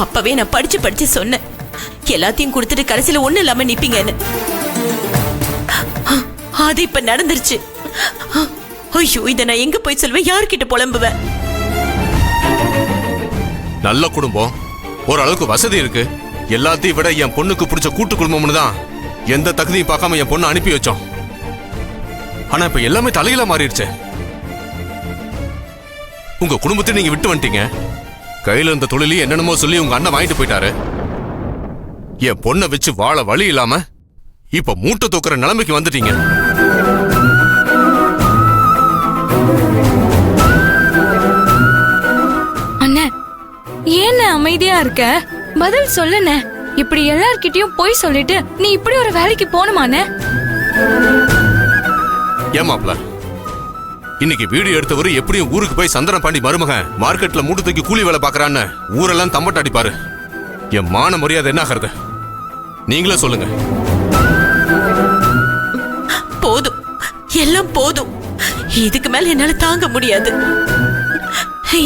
அப்பவே நான் படிச்சு படிச்சு சொன்னேன், எல்லாத்தையும் கொடுத்துட்டு கடைசியில ஒண்ணு இல்லாம நிப்பீங்கன்னு. அது இப்ப நடந்துருச்சு. ஐயோ, இத நான் எங்க போய் சொல்வேன், யார்கிட்ட புலம்புவேன்? நல்ல குடும்பம், ஓரளவுக்கு வசதி இருக்கு. எல்லாத்தையும் விட என் பொண்ணுக்கு பிடிச்ச கூட்டு குடும்பம்னு தான் எந்த தகுதியும் பார்க்காம என் பொண்ணு அனுப்பி வச்சோம். ஆனா இப்ப எல்லாமே தலையில மாறிடுச்சு. உங்க குடும்பத்தை நீங்க விட்டு வந்துட்டீங்க. கையில இருந்த தொழிலையும் என்னென்னமோ சொல்லி உங்க அண்ணன் வாங்கிட்டு போயிட்டாரு. என் பொண்ணை வச்சு வாழ வழி இல்லாம இப்ப மூட்டை தூக்குற நிலைமைக்கு வந்துட்டீங்க. அண்ணே, ஏன் அமைதியா இருக்க? பதில் சொல்லுண்ணே. இப்படி எல்லார்கிட்டயும் போய் சொல்லிட்டு நீ இப்படி ஒரு வேலைக்கு போணுமாண்ணே? ஏமாப்ல, இன்னைக்கு வீடியோ எடுத்தவரு எப்படியும் ஊருக்கு போய் சந்தன பாண்டி மருமகன் மார்க்கெட்ல மூட்டை தூக்கி கூலி வேலை பாக்குறான்னு ஊரெல்லாம் தம்பட்ட அடிப்பாரு. என் மான மரியாதை என்ன ஆகிறது? நீங்களே சொல்லுங்க. போதும், எல்லாம் போதும். இதுக்கு மேல என்னால தாங்க முடியாது.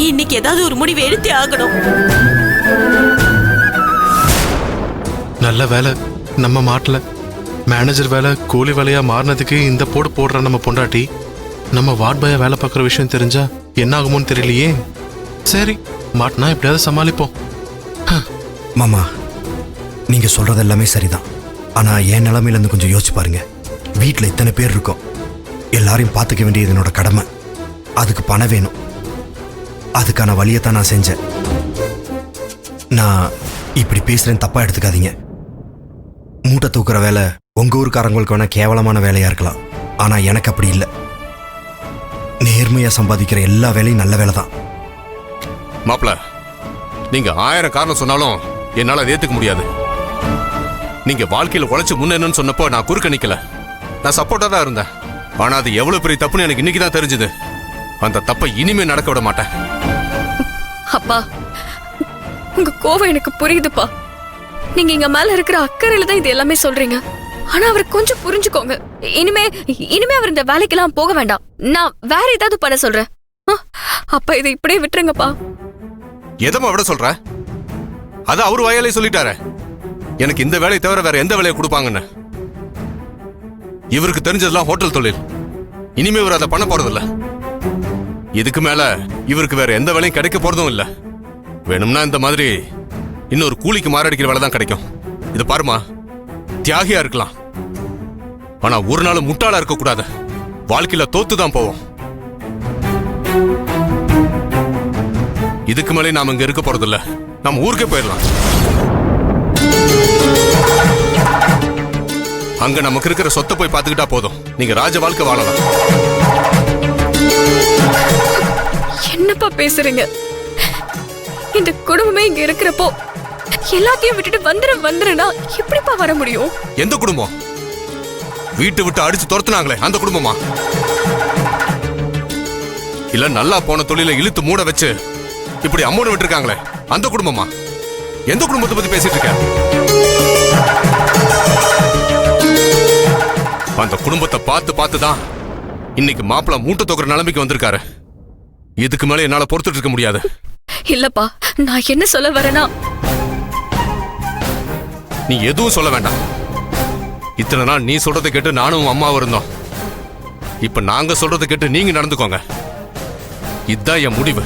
இன்னைக்கு ஏதாவது ஒரு முடிவு எடுத்தே ஆகணும். நல்ல வேலை நம்ம மாட்டல. மேனேஜர் வேலை கூலி வேலையா மாறினதுக்கு இந்த போடுற நம்ம பொண்டாட்டி நம்ம வார்ட் பாயா வேலை பார்க்குற விஷயம் தெரிஞ்சா என்ன ஆகுமோன்னு தெரியலையே. சரி, மாட்டினா எப்படியாவது சமாளிப்போம். மாமா, நீங்க சொல்றது எல்லாமே சரிதான். ஆனா என் நிலைமையில இருந்து கொஞ்சம் யோசிச்சு பாருங்க. வீட்டில் இத்தனை பேர் இருக்கோம், எல்லாரையும் பார்த்துக்க வேண்டியது என்னோட கடமை. அதுக்கு பணம் வேணும். அதுக்கான வழியத்தான் நான் செஞ்சேன். நான் இப்படி பேசுறேன்னு தப்பா எடுத்துக்காதீங்க. மூட்டை தூக்குற வேலை உங்க ஊருக்காரங்களுக்கு வேணா கேவலமான வேலையா இருக்கலாம். ஆனா எனக்கு அப்படி இல்லை. நேர்மையா சம்பாதிக்கிற எல்லா வேலையும் நல்ல வேலை தான். மாப்ள, நீங்க 1000 காரணம் சொன்னாலும் என்னால அதை ஏத்துக்க முடியாது. நீங்க வாழ்க்கையில உழைச்சு முன்னேன்னு சொன்னப்போ நான் குறுக்க நிக்கல. நான் சப்போர்ட்டா தான் இருந்தேன். ஆனா அது எவ்வளவு பெரிய தப்புன்னு எனக்கு இன்னைக்கு தான் தெரிஞ்சது. அந்த தப்பை இனிமே நடக்க விட மாட்டேன். அப்பா, உங்க கோவம் எனக்கு புரியுதுப்பா. நீங்க இங்க மேல இருக்கிற அக்கறையில தான் இது எல்லாமே சொல்றீங்க. ஆனா அவர் கொஞ்சம் புரிஞ்சுக்கோங்க. இனிமே அவர் இந்த வேலைக்கெல்லாம் போக வேண்டாம். நான் வேற ஏதாவது பண்ண சொல்றேன். அப்பா, இதை இப்படியே விட்டுருங்கப்பா. எதமா விட சொல்ற? அது அவரு வாயாலே சொல்லிட்டாரு. எனக்கு இந்த வேலையை தவிர வேற எந்த வேலையை கொடுப்பாங்கன்னு. இவருக்கு தெரிஞ்சதெல்லாம் ஹோட்டல் தொழில். இனிமே இவர் அதை பண்ண போறதில்ல. இதுக்கு மேல இவருக்கு வேற எந்த வேலையும் கிடைக்க போறதும் இல்ல. வேணும்னா இந்த மாதிரி இன்னொரு கூலிக்கு மாரடிக்கிற வேலை தான் கிடைக்கும். இது பாருமா, தியாகியா இருக்கலாம், ஆனா ஒரு நாள் முட்டாளா இருக்க கூடாது. வாழ்க்கையில தோத்துதான் போவோம். இதுக்கு மேலே நாம இங்க இருக்க போறதில்ல. நம்ம ஊருக்கே போயிடலாம். அங்க நமக்கு இருக்கிற சொத்தை போய் பார்த்துக்கிட்டா போதும். நீங்க ராஜ வாழ்க்கை வாழலாம். என்னப்பா பேசுறீங்க? இந்த குடும்பமே இங்க இருக்கிறப்போ எல்லாத்தையும் விட்டுட்டு வந்துருனா எப்படிப்பா வர முடியும்? எந்த குடும்பம்? வீட்டை விட்டு அடிச்சு துரத்துனாங்களே அந்த குடும்பமா? இல்ல நல்லா போன தொழில இழுத்து மூட வச்சு இப்படி அம்மோடு விட்டுருக்காங்களே அந்த குடும்பமா? எந்த குடும்பத்தை பத்தி பேசிட்டு இருக்க? அந்த குடும்பத்தை பார்த்து தான் இன்னைக்கு மாப்பிள்ள மூட்டை தூக்குற நிலைமைக்கு வந்திருக்காரு. இதுக்கு மேல என்னால பொறுத்துட்டு இருக்க முடியாது. இல்லப்பா, நான் என்ன சொல்ல வரேனா, நீ எதுவும் சொல்ல வேண்டாம். இத்தனை நாள் நீ சொல்றதை கேட்டு நானும் அம்மாவும் இருந்தோம். இப்ப நாங்க சொல்றதை கேட்டு நீங்க நடந்துக்கோங்க. இதுதான் என் முடிவு.